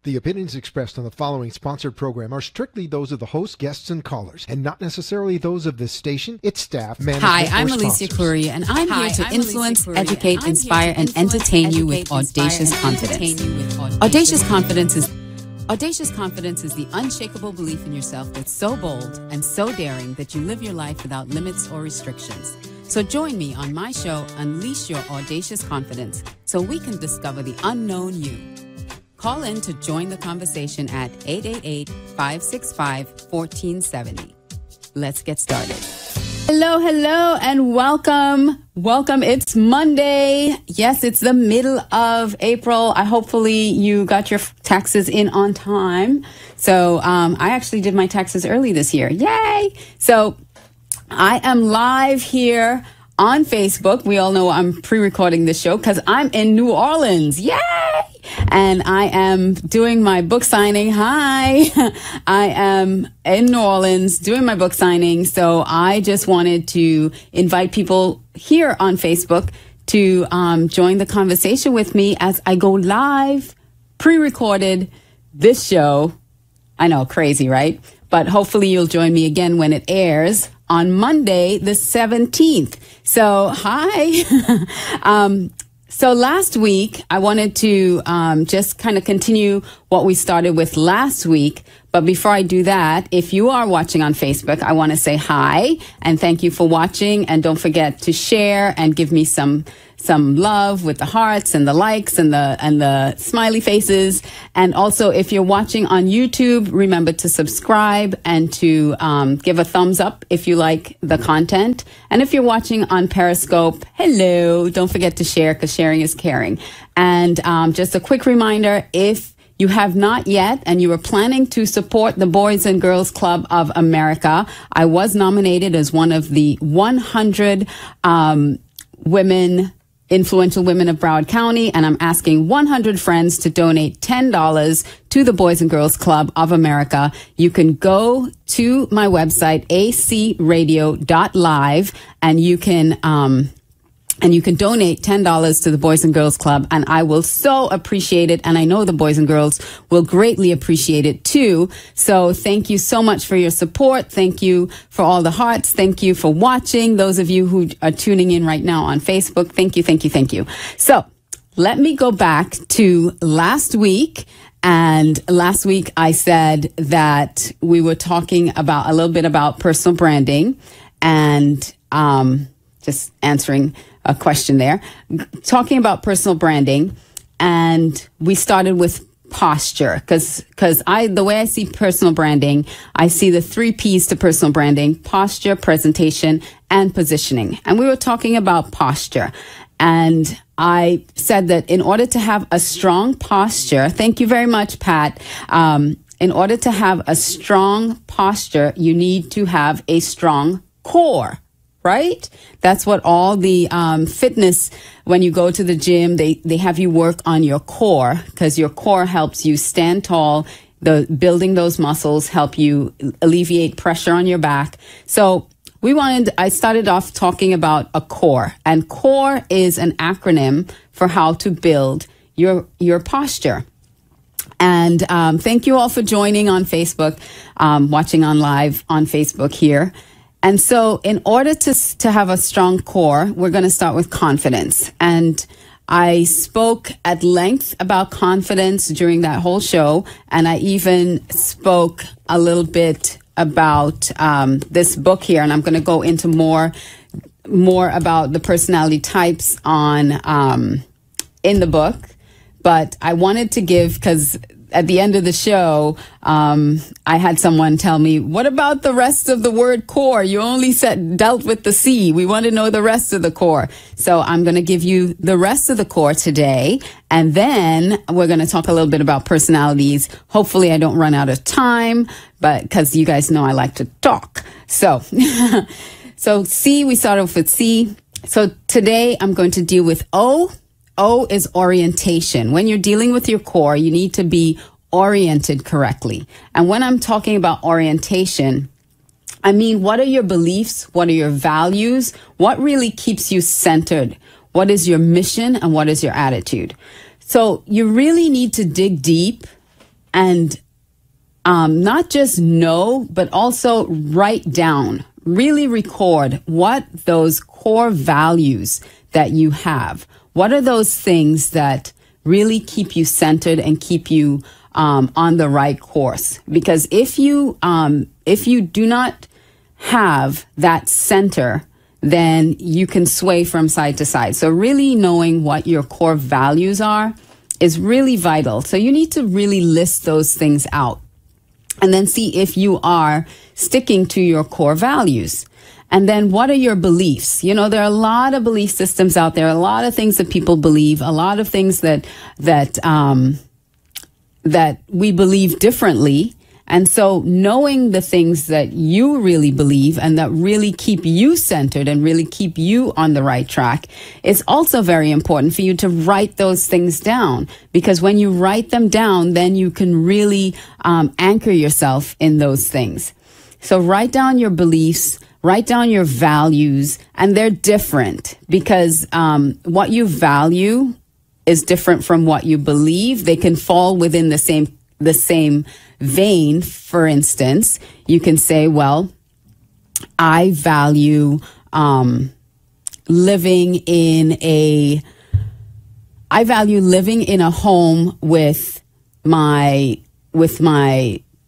The opinions expressed on the following sponsored program are strictly those of the host, guests, and callers, and not necessarily those of this station, its staff, management, Hi, I'm or Alicia sponsors. Khoury, and I'm here to influence, educate, inspire, and entertain you with audacious confidence. Audacious confidence is the unshakable belief in yourself that's so bold and so daring that you live your life without limits or restrictions. So join me on my show, Unleash Your Audacious Confidence, so we can discover the unknown you. Call in to join the conversation at 888-565-1470. Let's get started. Hello, and welcome. Welcome. It's Monday. Yes, it's the middle of April. Hopefully you got your taxes in on time. So I actually did my taxes early this year. Yay! So I am live here on Facebook. We all know I'm pre-recording this show because I'm in New Orleans. Yay! And I am doing my book signing. Hi! I am in New Orleans doing my book signing. So I just wanted to invite people here on Facebook to join the conversation with me as I go live, pre-recorded this show. I know, crazy, right? But hopefully you'll join me again when it airs on Monday, the 17th. So, hi. So last week, I wanted to just kind of continue what we started with last week. But before I do that, if you are watching on Facebook, I want to say hi and thank you for watching. And don't forget to share and give me some love with the hearts and the likes and the smiley faces. And also, if you're watching on YouTube, remember to subscribe and to give a thumbs up if you like the content. And if you're watching on Periscope, hello, don't forget to share because sharing is caring. And just a quick reminder, if you have not yet, and you are planning to support the Boys and Girls Club of America, I was nominated as one of the 100 influential women of Broward County, and I'm asking 100 friends to donate $10 to the Boys and Girls Club of America. You can go to my website, acradio.live, and you can donate $10 to the Boys and Girls Club, and I will so appreciate it. And I know the boys and girls will greatly appreciate it too. So thank you so much for your support. Thank you for all the hearts. Thank you for watching. Those of you who are tuning in right now on Facebook, thank you, thank you, thank you. So let me go back to last week. And last week I said that we were talking about a little bit about personal branding and just answering a question there, talking about personal branding. And we started with posture because the way I see personal branding, I see the 3 P's to personal branding: posture, presentation, and positioning. And we were talking about posture. And I said that in order to have a strong posture, thank you very much, Pat. In order to have a strong posture, you need to have a strong core. Right? That's what all the fitness, when you go to the gym, they have you work on your core because your core helps you stand tall. Building those muscles help you alleviate pressure on your back. So I started off talking about a core, and core is an acronym for how to build your posture. And thank you all for joining on Facebook, watching on live on Facebook here. And so in order to have a strong core, we're going to start with confidence. And I spoke at length about confidence during that whole show. And I even spoke a little bit about this book here. And I'm going to go into more about the personality types in the book. But I wanted to give, because at the end of the show, I had someone tell me, what about the rest of the word core? You only dealt with the C. We want to know the rest of the core. So I'm going to give you the rest of the core today. And then we're going to talk a little bit about personalities. Hopefully I don't run out of time, but because you guys know I like to talk. So, so C, we start off with C. So today I'm going to deal with O. O is orientation. When you're dealing with your core, you need to be oriented correctly. And when I'm talking about orientation, I mean, what are your beliefs? What are your values? What really keeps you centered? What is your mission and what is your attitude? So you really need to dig deep and not just know, but also write down, really record what those core values that you have. What are those things that really keep you centered and keep you on the right course? Because if you do not have that center, then you can sway from side to side. So really knowing what your core values are is really vital. So you need to really list those things out and then see if you are sticking to your core values. And then what are your beliefs? You know, there are a lot of belief systems out there, a lot of things that people believe, a lot of things that we believe differently. And so knowing the things that you really believe and that really keep you centered and really keep you on the right track is also very important for you to write those things down. Because when you write them down, then you can really anchor yourself in those things. So write down your beliefs, write down your values, and they're different because what you value is different from what you believe. They can fall within the same vein. For instance, you can say, well, I value living in a home with my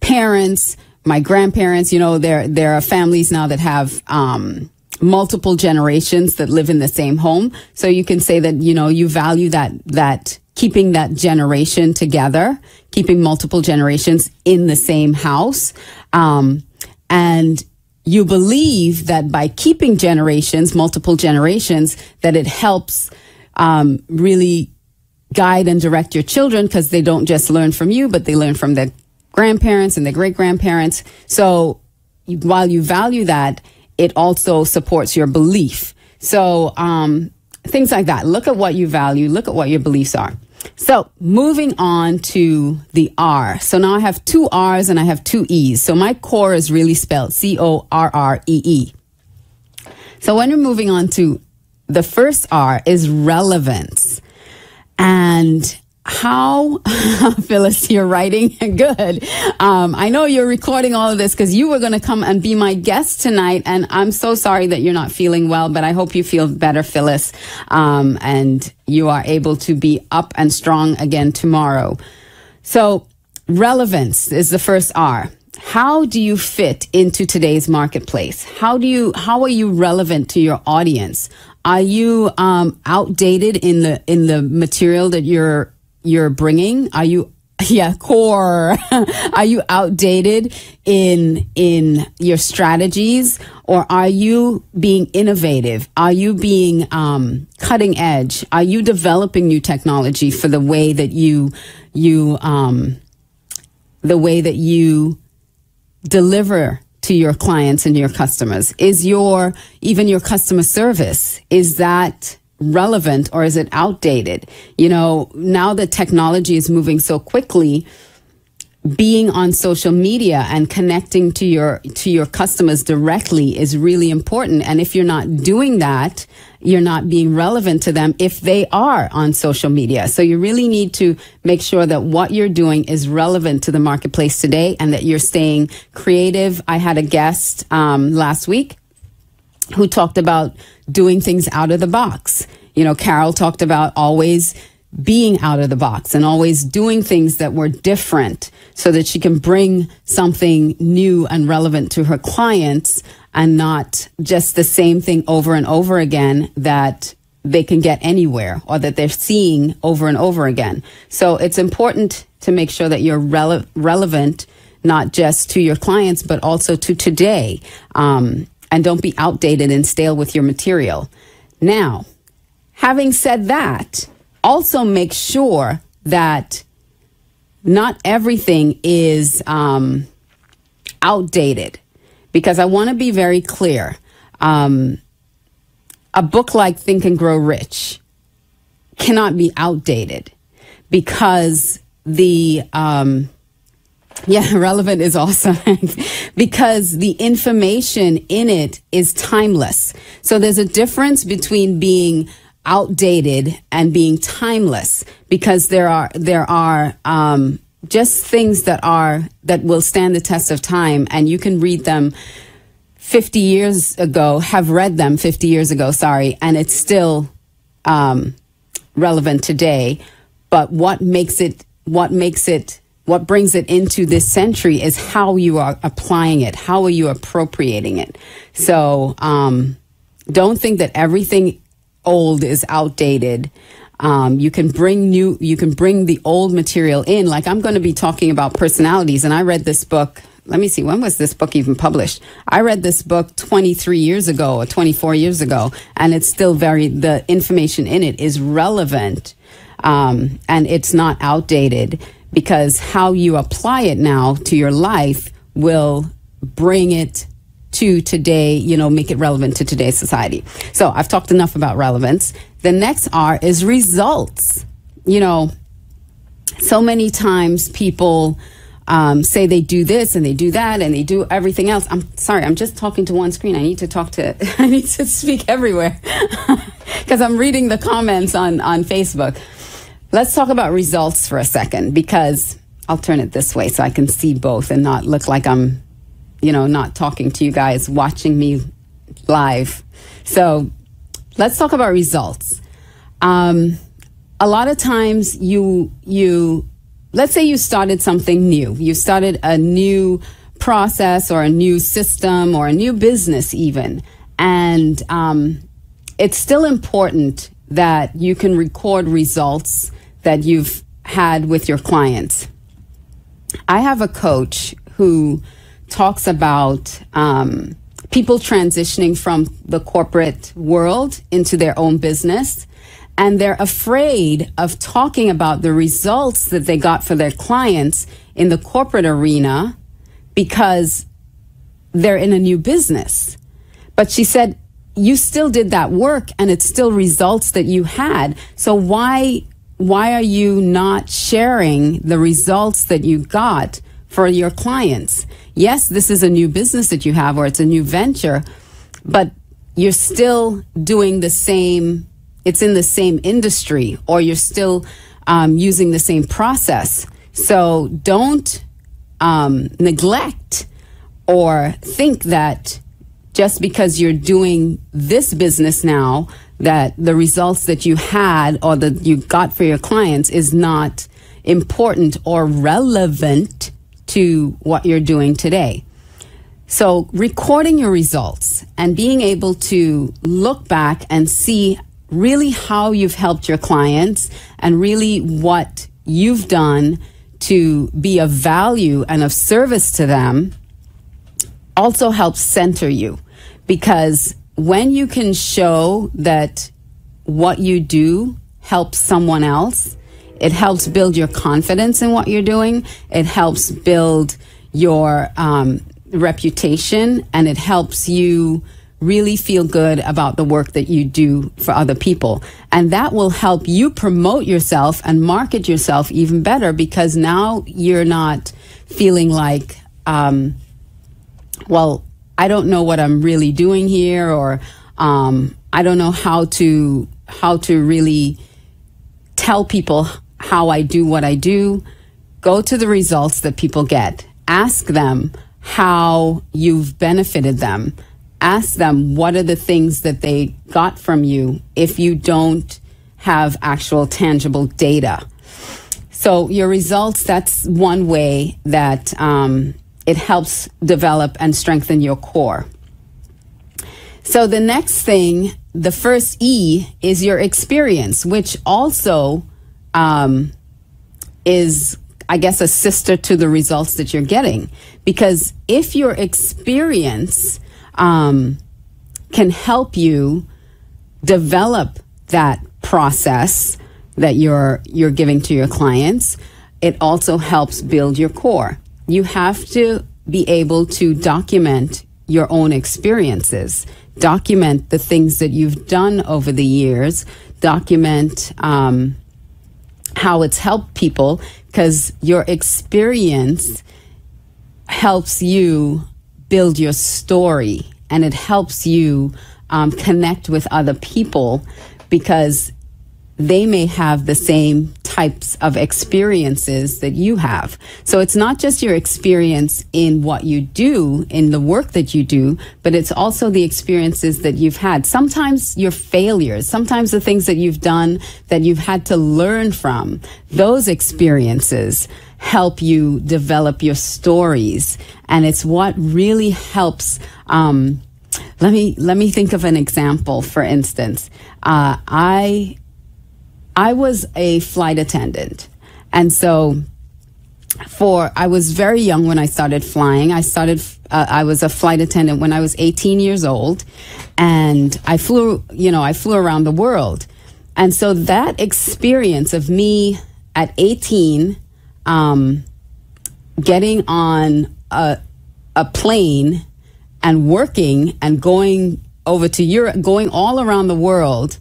parents, my grandparents. You know, there are families now that have multiple generations that live in the same home. So you can say that, you know, you value that keeping that generation together, keeping multiple generations in the same house. And you believe that by keeping multiple generations, that it helps really guide and direct your children because they don't just learn from you, but they learn from their grandparents and their great-grandparents. So while you value that, it also supports your belief. So things like that. Look at what you value. Look at what your beliefs are. So moving on to the R. So now I have 2 R's and I have 2 E's. So my core is really spelled CORREE. So when we're moving on to the first R is relevance. And how, Phyllis, you're writing good. I know you're recording all of this because you were going to come and be my guest tonight. And I'm so sorry that you're not feeling well, but I hope you feel better, Phyllis. And you are able to be up and strong again tomorrow. So relevance is the first R. How do you fit into today's marketplace? How are you relevant to your audience? Are you outdated in the material that you're bringing? Are you core? Are you outdated in your strategies, or are you being innovative? Are you being cutting edge? Are you developing new technology for the way that you deliver to your clients and your customers? Is even your customer service, is that relevant or is it outdated? You know, now that technology is moving so quickly, being on social media and connecting to your customers directly is really important. And if you're not doing that, you're not being relevant to them if they are on social media. So you really need to make sure that what you're doing is relevant to the marketplace today and that you're staying creative. I had a guest last week who talked about doing things out of the box. You know, Carol talked about always being out of the box and always doing things that were different so that she can bring something new and relevant to her clients and not just the same thing over and over again that they can get anywhere or that they're seeing over and over again. So it's important to make sure that you're relevant, not just to your clients, but also to today. And don't be outdated and stale with your material. Now, having said that, also make sure that not everything is outdated, because I want to be very clear. A book like Think and Grow Rich cannot be outdated because relevant is awesome because the information in it is timeless. So there's a difference between being outdated and being timeless, because there are just things that will stand the test of time, and you can read them 50 years ago, have read them 50 years ago, and it's still relevant today. But what brings it into this century is how you are applying it. How are you appropriating it? So don't think that everything old is outdated. You can bring the old material in. Like, I'm going to be talking about personalities, and I read this book. Let me see, when was this book even published? I read this book 23 years ago or 24 years ago, and it's still the information in it is relevant, and it's not outdated, because how you apply it now to your life will bring it to today, make it relevant to today's society. So I've talked enough about relevance. The next R is results. So many times people say they do this and they do that and they do everything else. I'm sorry, I'm just talking to one screen. I need to speak everywhere because I'm reading the comments on Facebook. Let's talk about results for a second, because I'll turn it this way so I can see both and not look like I'm, not talking to you guys, watching me live. So let's talk about results. A lot of times let's say you started something new. You started a new process or a new system or a new business even. And it's still important that you can record results that you've had with your clients. I have a coach who talks about people transitioning from the corporate world into their own business, and they're afraid of talking about the results that they got for their clients in the corporate arena because they're in a new business. But she said, you still did that work and it's still results that you had. So why are you not sharing the results that you got for your clients? Yes, this is a new business that you have, or it's a new venture, but you're still doing the same, it's in the same industry, or you're still using the same process. So don't neglect or think that just because you're doing this business now, that the results that you had or that you got for your clients is not important or relevant to what you're doing today. So recording your results and being able to look back and see really how you've helped your clients and really what you've done to be of value and of service to them also helps center you, because when you can show that what you do helps someone else, it helps build your confidence in what you're doing. It helps build your reputation, and it helps you really feel good about the work that you do for other people. And that will help you promote yourself and market yourself even better, because now you're not feeling like, well, I don't know what I'm really doing here, or I don't know how to really tell people how I do what I do. Go to the results that people get. Ask them how you've benefited them. Ask them what are the things that they got from you if you don't have actual tangible data. So your results, that's one way that it helps develop and strengthen your core. So the next thing, the first E, is your experience, which also is, I guess, a sister to the results that you're getting. Because if your experience can help you develop that process that you're giving to your clients, it also helps build your core. You have to be able to document your own experiences, document the things that you've done over the years, document how it's helped people, because your experience helps you build your story, and it helps you connect with other people, because they may have the same types of experiences that you have. So it's not just your experience in what you do, in the work that you do, but it's also the experiences that you've had. Sometimes your failures, sometimes the things that you've done that you've had to learn from, those experiences help you develop your stories. And it's what really helps. Let me think of an example. For instance, I was a flight attendant, and so I was very young when I started flying. I was a flight attendant when I was 18 years old, and I flew around the world. And so that experience of me at 18, getting on a plane and working and going over to Europe, going all around the world,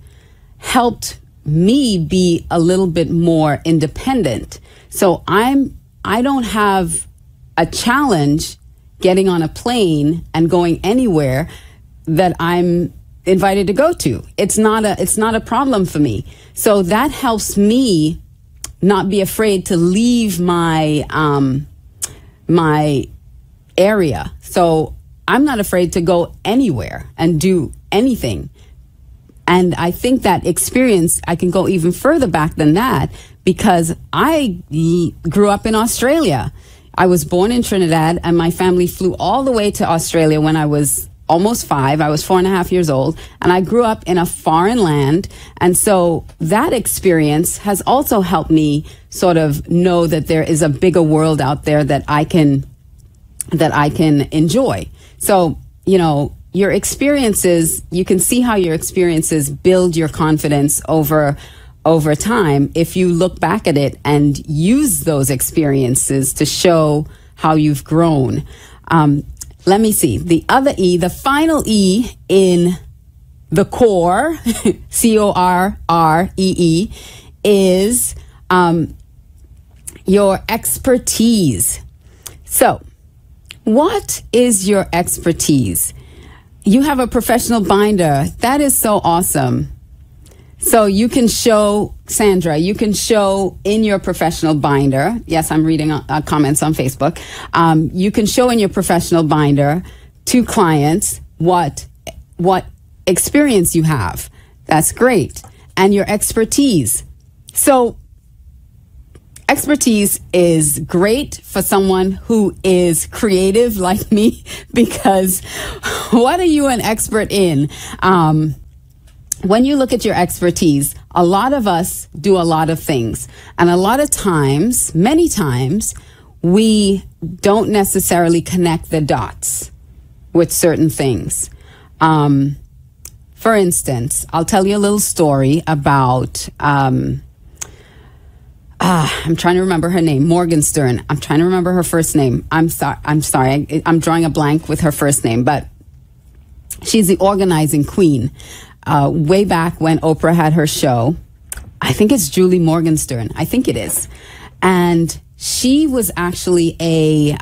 helped me be a little bit more independent. So I don't have a challenge getting on a plane and going anywhere that I'm invited to go to. It's not a problem for me. So that helps me not be afraid to leave my my area. So I'm not afraid to go anywhere and do anything. And I think that experience, I can go even further back than that, because I grew up in Australia. I was born in Trinidad, and my family flew all the way to Australia when I was almost 5. I was 4.5 years old, and I grew up in a foreign land. And so that experience has also helped me sort of know that there is a bigger world out there that I can enjoy. So, your experiences, you can see how your experiences build your confidence over time if you look back at it and use those experiences to show how you've grown. Let me see. The other E, the final E in the core, CORREE, is your expertise. So, what is your expertise? You have a professional binder. That is so awesome. So you can show, Sandra, you can show in your professional binder. Yes, I'm reading comments on Facebook. You can show in your professional binder to clients what experience you have. That's great. And your expertise. So expertise is great for someone who is creative like me, because what are you an expert in? When you look at your expertise, a lot of us do a lot of things. And a lot of times, many times, we don't necessarily connect the dots with certain things. For instance, I'll tell you a little story about I'm trying to remember her name, Morgenstern. I'm trying to remember her first name. I'm sorry. I'm drawing a blank with her first name, but she's the organizing queen. Way back when Oprah had her show, I think it's Julie Morgenstern. I think it is. And she was actually a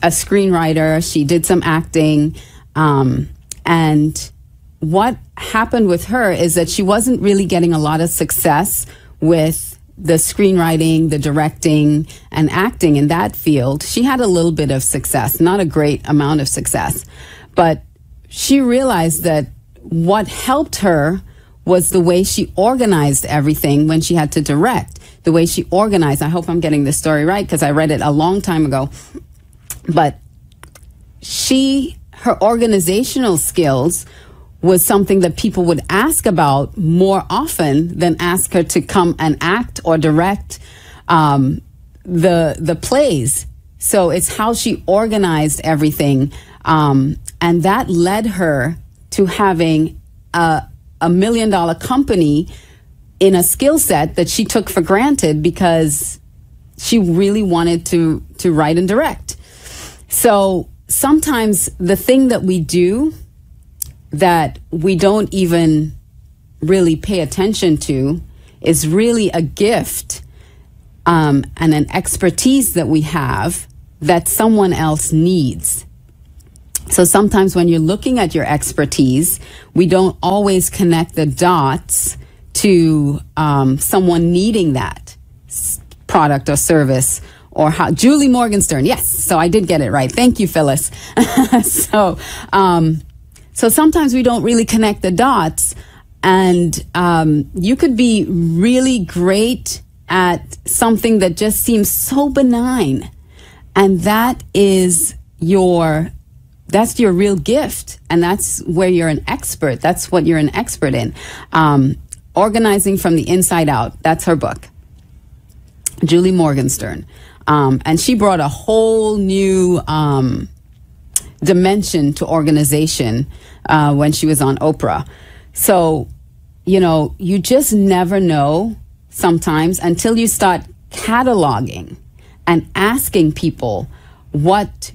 screenwriter. She did some acting. And what happened with her is that she wasn't really getting a lot of success with the screenwriting, the directing, and acting in that field. She had a little bit of success, not a great amount of success. But she realized that what helped her was the way she organized everything when she had to direct. The way she organized. I hope I'm getting this story right, because I read it a long time ago. But her organizational skills was something that people would ask about more often than ask her to come and act or direct the plays. So it's how she organized everything, and that led her to having a $1 million company in a skill set that she took for granted because she really wanted to write and direct. So sometimes the thing that we do that we don't even really pay attention to is really a gift and an expertise that we have that someone else needs. So sometimes when you're looking at your expertise, we don't always connect the dots to someone needing that product or service, or how Julie Morgenstern. Yes, so I did get it right. Thank you, Phyllis. So sometimes we don't really connect the dots, and you could be really great at something that just seems so benign, and that's your real gift, and that's where you're an expert. That's what you're an expert in. Organizing from the Inside Out. That's her book. Julie Morgenstern. And she brought a whole new dimension to organization when she was on Oprah. So, you just never know sometimes until you start cataloging and asking people, what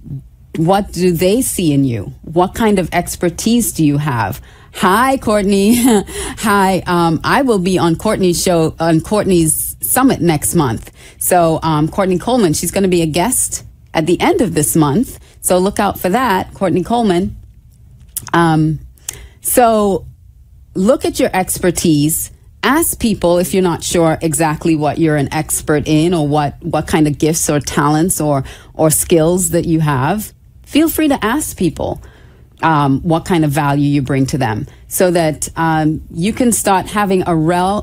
do they see in you? What kind of expertise do you have? Hi, Courtney. Hi. I will be on Courtney's show, on Courtney's summit next month. So, Courtney Coleman, she's going to be a guest at the end of this month. So look out for that, Courtney Coleman. So look at your expertise. Ask people if you're not sure exactly what you're an expert in, or what kind of gifts or talents or skills that you have. Feel free to ask people what kind of value you bring to them, so that you can start having a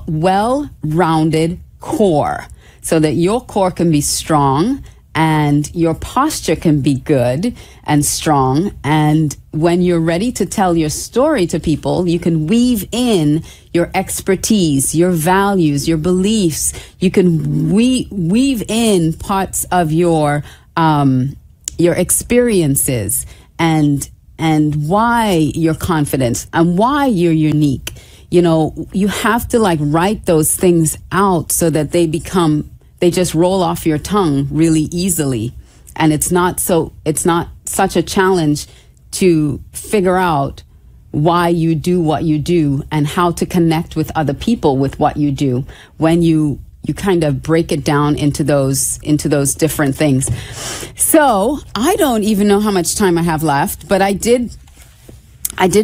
well-rounded core, so that your core can be strong and your posture can be good and strong. And when you're ready to tell your story to people, you can weave in your expertise, your values, your beliefs. You can weave in parts of your experiences and why you're confident and why you're unique. You have to write those things out so that they just roll off your tongue really easily. And it's not such a challenge to figure out why you do what you do and how to connect with other people with what you do when you kind of break it down into those different things. So I don't even know how much time I have left, but I did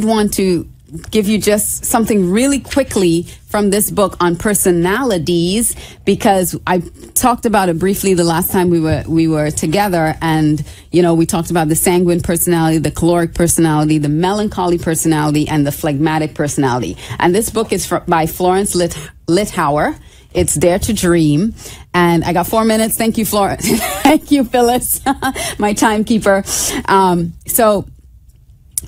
want to give you just something really quickly from this book on personalities, because I talked about it briefly the last time we were together, and we talked about the sanguine personality, the choleric personality, the melancholy personality, and the phlegmatic personality. And this book is by Florence Littauer. It's Dare to Dream. And I got 4 minutes. Thank you, Florence. Thank you, Phyllis, my timekeeper.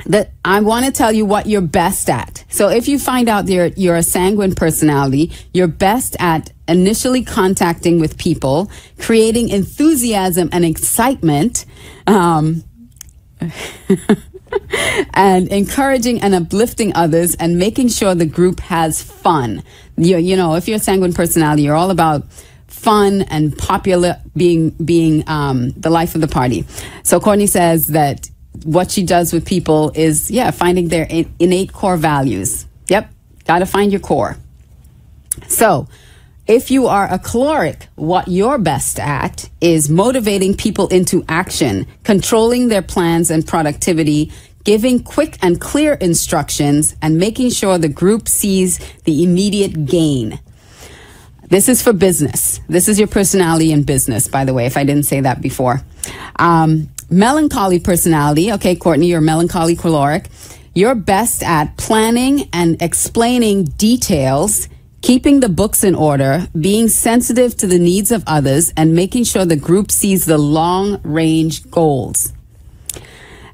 That I want to tell you what you're best at. So if you find out you're a sanguine personality, you're best at initially contacting with people, creating enthusiasm and excitement, and encouraging and uplifting others, and making sure the group has fun. If you're a sanguine personality, you're all about fun and popular, being the life of the party. So Courtney says that what she does with people is, finding their innate core values. Yep, got to find your core. So if you are a choleric, what you're best at is motivating people into action, controlling their plans and productivity, giving quick and clear instructions, and making sure the group sees the immediate gain. This is for business. This is your personality in business, by the way, if I didn't say that before. Melancholy personality. Okay, Courtney, you're melancholy choleric. You're best at planning and explaining details, keeping the books in order, being sensitive to the needs of others, and making sure the group sees the long-range goals.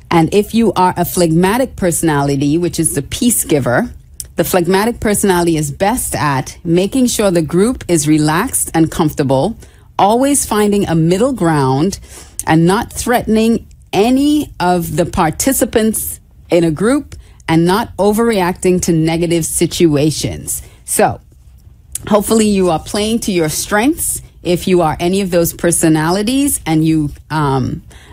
And if you are a phlegmatic personality, which is the peace giver, the phlegmatic personality is best at making sure the group is relaxed and comfortable, always finding a middle ground, and not threatening any of the participants in a group, and not overreacting to negative situations. So hopefully you are playing to your strengths if you are any of those personalities. And you,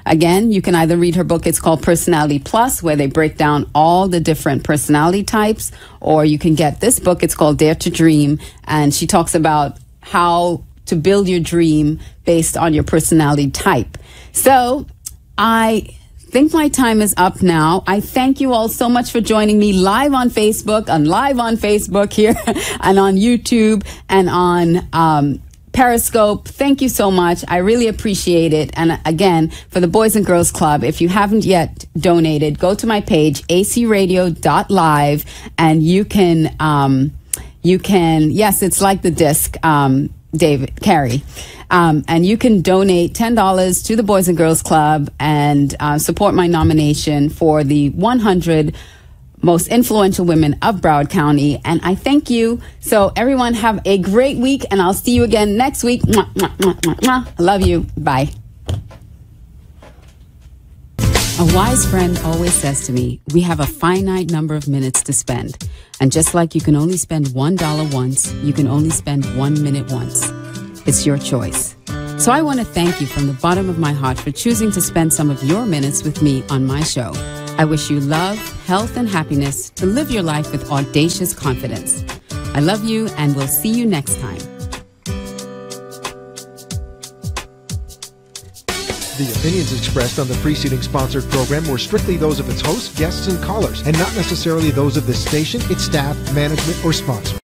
again, you can either read her book. It's called Personality Plus, where they break down all the different personality types, or you can get this book. It's called Dare to Dream, and she talks about how to build your dream based on your personality type. So I think my time is up now. I thank you all so much for joining me live on Facebook, here and on YouTube and on Periscope. Thank you so much. I really appreciate it. And again, for the Boys and Girls Club, if you haven't yet donated, go to my page, acradio.live, and you can, yes, it's like the disc, Carrie. And you can donate $10 to the Boys and Girls Club and support my nomination for the 100 most influential women of Broward County. And I thank you. So everyone have a great week, and I'll see you again next week. Mwah, mwah, mwah, mwah, mwah. I love you. Bye. A wise friend always says to me, we have a finite number of minutes to spend. And just like you can only spend $1 once, you can only spend 1 minute once. It's your choice. So I want to thank you from the bottom of my heart for choosing to spend some of your minutes with me on my show. I wish you love, health, and happiness to live your life with audacious confidence. I love you, and we'll see you next time. The opinions expressed on the preceding sponsored program were strictly those of its hosts, guests, and callers, and not necessarily those of this station, its staff, management, or sponsor.